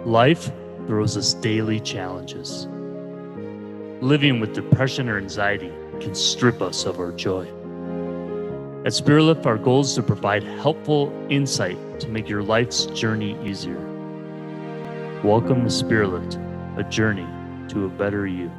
Life throws us daily challenges. Living with depression or anxiety can strip us of our joy. At SpiritLift, our goal is to provide helpful insight to make your life's journey easier. Welcome to SpiritLift, a journey to a better you.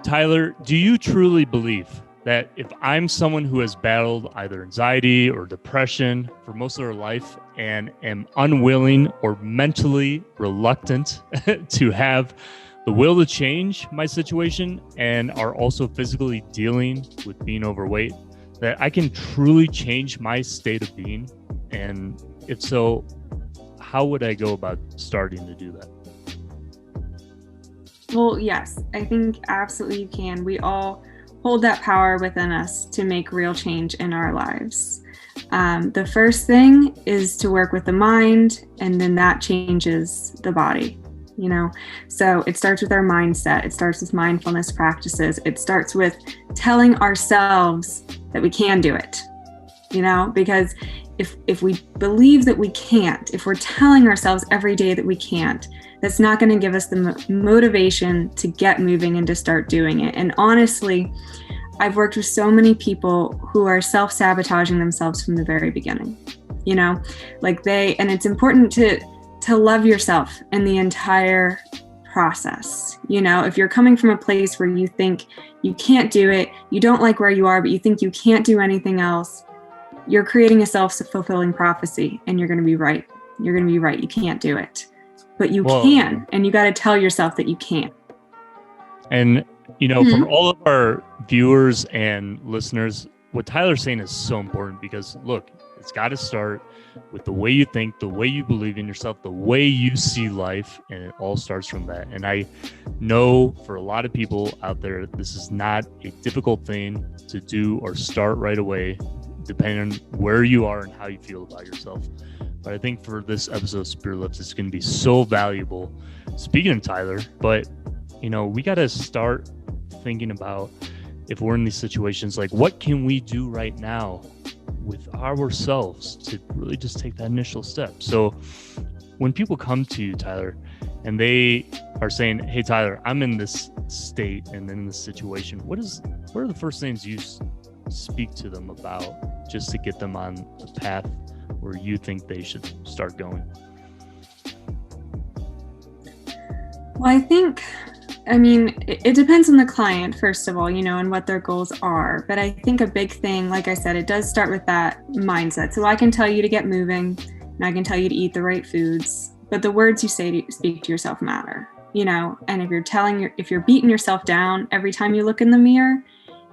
Tyler, do you truly believe that if I'm someone who has battled either anxiety or depression for most of their life and am unwilling or mentally reluctant to have the will to change my situation and are also physically dealing with being overweight, that I can truly change my state of being? And if so, how would I go about starting to do that? Well, yes, I think absolutely you can. We all hold that power within us to make real change in our lives. The first thing is to work with the mind, and then that changes the body, So it starts with our mindset. It starts with mindfulness practices. It starts with telling ourselves that we can do it, because if we believe that we can't, if we're telling ourselves every day that we can't, that's not going to give us the motivation to get moving and to start doing it. And honestly, I've worked with so many people who are self-sabotaging themselves from the very beginning, and it's important to love yourself in the entire process. If you're coming from a place where you think you can't do it, you don't like where you are, but you think you can't do anything else, you're creating a self-fulfilling prophecy, and you're going to be right. You're going to be right. You can't do it. But you can, and you got to tell yourself that you can. And, from all of our viewers and listeners, what Tyler's saying is so important because, look, it's got to start with the way you think, the way you believe in yourself, the way you see life, and it all starts from that. And I know for a lot of people out there, this is not a difficult thing to do or start right away, depending on where you are and how you feel about yourself. But I think for this episode of SpiritLift, it's going to be so valuable. Speaking of Tyler, but we got to start thinking about, if we're in these situations, like what can we do right now with ourselves to really just take that initial step? So when people come to you, Tyler, and they are saying, hey, Tyler, I'm in this state and in this situation, what are the first things you speak to them about just to get them on the path where you think they should start going? Well, it depends on the client, first of all, and what their goals are. But I think a big thing, like I said, it does start with that mindset. So I can tell you to get moving, and I can tell you to eat the right foods, but the words you speak to yourself matter, and if you're beating yourself down every time you look in the mirror,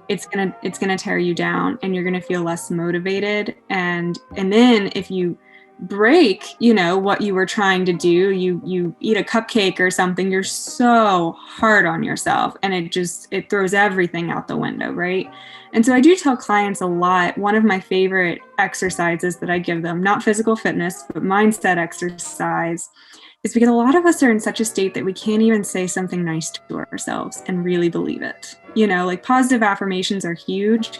it's gonna tear you down, and you're gonna feel less motivated. And then if you break, what you were trying to do, you eat a cupcake or something, you're so hard on yourself, and it throws everything out the window, right? And so I do tell clients a lot, one of my favorite exercises that I give them, not physical fitness, but mindset exercise, is because a lot of us are in such a state that we can't even say something nice to ourselves and really believe it. Positive affirmations are huge,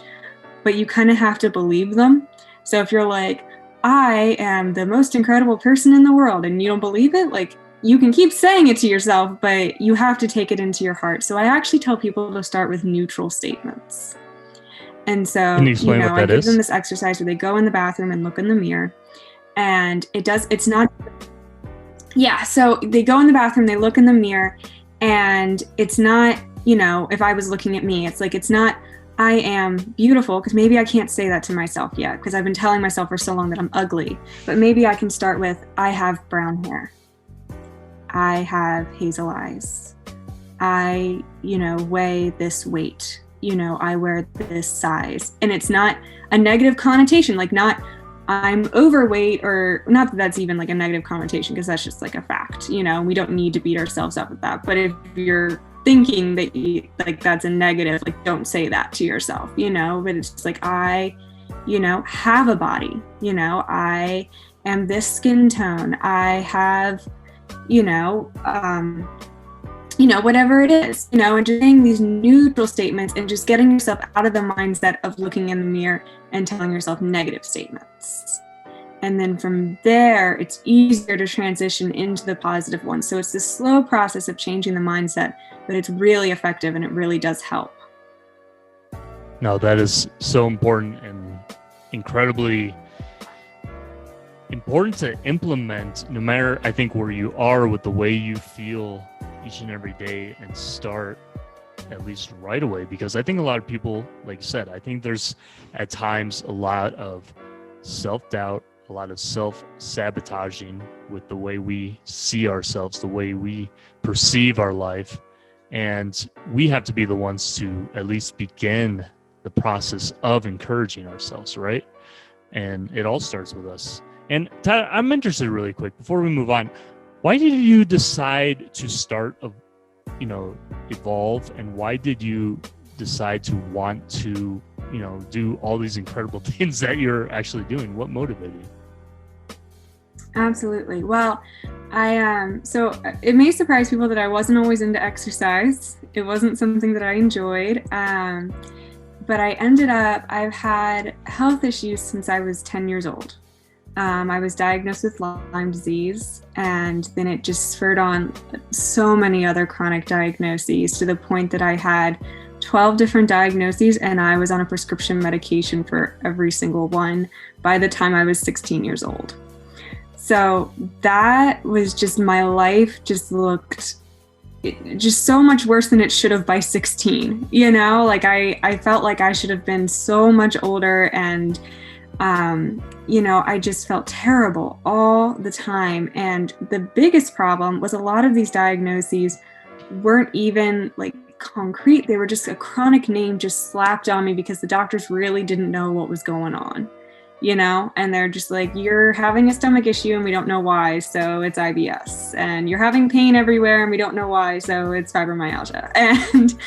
but you kind of have to believe them. So if you're like, I am the most incredible person in the world, and you don't believe it, you can keep saying it to yourself, but you have to take it into your heart. So I actually tell people to start with neutral statements. And so, Can you explain what that I give is? them this exercise where they go in the bathroom and look in the mirror, and so they go in the bathroom, they look in the mirror, and it's not, if I was looking at me, it's not, I am beautiful, because maybe I can't say that to myself yet, because I've been telling myself for so long that I'm ugly. But maybe I can start with, I have brown hair. I have hazel eyes. I, weigh this weight. I wear this size. And it's not a negative connotation, not I'm overweight, or not that that's even a negative connotation, because that's just a fact. We don't need to beat ourselves up with that. But if you're thinking that that's a negative, don't say that to yourself, but it's just I, have a body, I am this skin tone, I have, whatever it is, and just saying these neutral statements and just getting yourself out of the mindset of looking in the mirror and telling yourself negative statements. And then from there, it's easier to transition into the positive one. So it's this slow process of changing the mindset, but it's really effective and it really does help. No, that is so important and incredibly important to implement, no matter, I think, where you are with the way you feel each and every day, and start at least right away. Because I think a lot of people, like you said, I think there's at times a lot of self-doubt, a lot of self-sabotaging with the way we see ourselves, the way we perceive our life. And we have to be the ones to at least begin the process of encouraging ourselves, right? And it all starts with us. And Tyler, I'm interested really quick before we move on. Why did you decide to start Evolve, and why did you decide to want to, do all these incredible things that you're actually doing? What motivated you? Absolutely. Well, so it may surprise people that I wasn't always into exercise. It wasn't something that I enjoyed. But I've had health issues since I was 10 years old. I was diagnosed with Lyme disease, and then it just spurred on so many other chronic diagnoses to the point that I had 12 different diagnoses, and I was on a prescription medication for every single one by the time I was 16 years old. So that was just, my life just looked just so much worse than it should have by 16. I felt like I should have been so much older, and I just felt terrible all the time. And the biggest problem was a lot of these diagnoses weren't even like concrete. They were just a chronic name just slapped on me because the doctors really didn't know what was going on, and they're just like, you're having a stomach issue and we don't know why, so it's IBS, and you're having pain everywhere and we don't know why, so it's fibromyalgia. And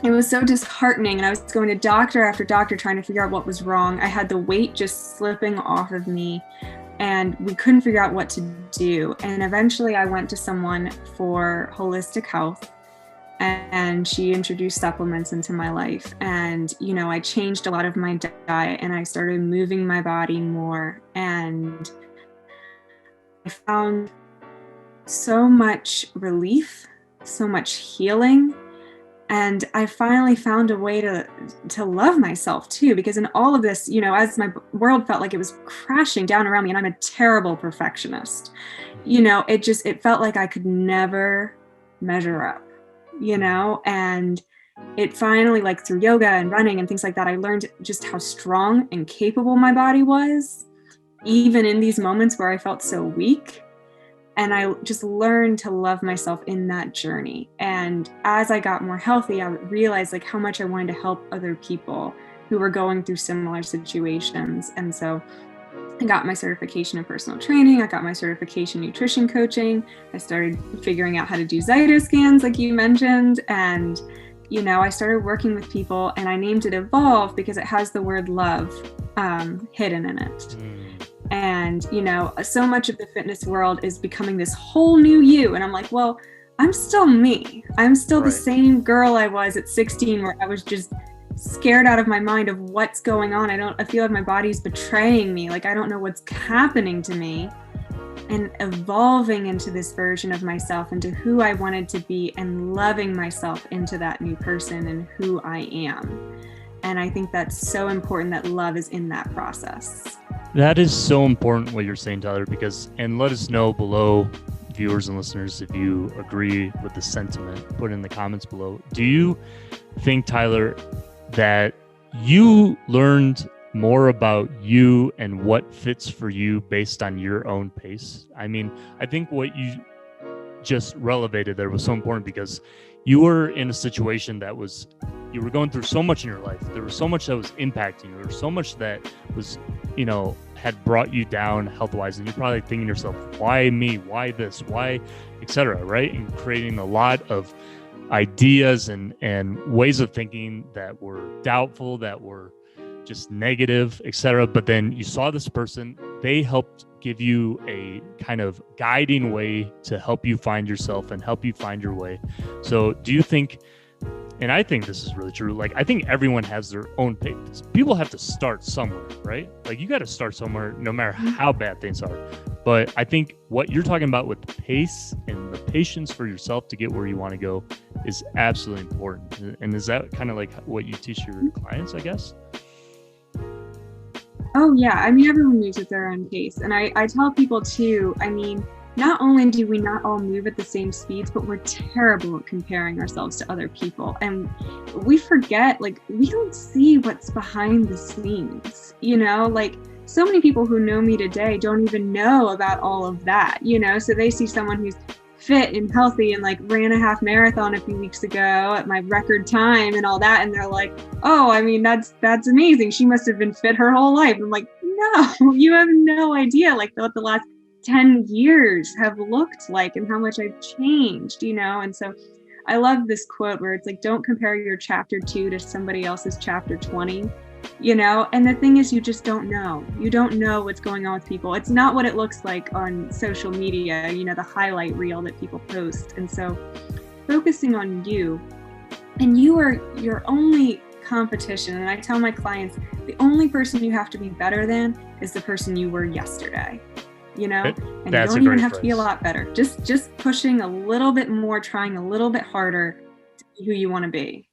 it was so disheartening, and I was going to doctor after doctor trying to figure out what was wrong. I had the weight just slipping off of me, and we couldn't figure out what to do. And eventually I went to someone for holistic health, and she introduced supplements into my life. And, I changed a lot of my diet, and I started moving my body more. And I found so much relief, so much healing. And I finally found a way to love myself too, because in all of this, as my world felt like it was crashing down around me, and I'm a terrible perfectionist, it felt like I could never measure up, and it finally, like through yoga and running and things like that, I learned just how strong and capable my body was, even in these moments where I felt so weak. And I just learned to love myself in that journey. And as I got more healthy, I realized like how much I wanted to help other people who were going through similar situations. And so I got my certification in personal training. I got my certification in nutrition coaching. I started figuring out how to do Zytoscans, like you mentioned. And, I started working with people, and I named it Evolve because it has the word love hidden in it. And, so much of the fitness world is becoming this whole new you. And I'm like, well, I'm still me. I'm still the same girl I was at 16, where I was just scared out of my mind of what's going on. I feel like my body's betraying me. Like, I don't know what's happening to me. And evolving into this version of myself, into who I wanted to be, and loving myself into that new person and who I am. And I think that's so important, that love is in that process. That is so important what you're saying, Tyler, and let us know below, viewers and listeners, if you agree with the sentiment. Put in the comments below. Do you think, Tyler, that you learned more about you and what fits for you based on your own pace? I mean, I think what you just relevated there was so important, because you were in a situation that was, you were going through so much in your life. There was so much that was impacting you. There was so much that was, had brought you down health-wise. And you're probably thinking to yourself, why me? Why this? Why, etc., right? And creating a lot of ideas and ways of thinking that were doubtful, that were just negative, etc. But then you saw this person, they helped give you a kind of guiding way to help you find yourself and help you find your way. So do you think and I think this is really true. Like, I think everyone has their own pace. People have to start somewhere, right? Like, you got to start somewhere, no matter how bad things are. But I think what you're talking about with the pace and the patience for yourself to get where you want to go is absolutely important. And is that kind of like what you teach your clients, I guess? Oh yeah, I mean, everyone moves at their own pace. And I tell people too, I mean, not only do we not all move at the same speeds, but we're terrible at comparing ourselves to other people. And we forget, like, we don't see what's behind the scenes, you know, like so many people who know me today don't even know about all of that, you know, so they see someone who's fit and healthy and like ran a half marathon a few weeks ago at my record time and all that, and they're like, oh, I mean, that's amazing, she must have been fit her whole life. I'm like, no, you have no idea like what the last 10 years have looked like and how much I've changed, you know. And so I love this quote where it's like, don't compare your chapter 2 to somebody else's chapter 20, you know. And the thing is, you just don't know. You don't know what's going on with people. It's not what it looks like on social media, you know, the highlight reel that people post. And so focusing on you, and you are your only competition. And I tell my clients, the only person you have to be better than is the person you were yesterday, you know. And you don't even have to be a lot better. Just pushing a little bit more, trying a little bit harder to be who you want to be.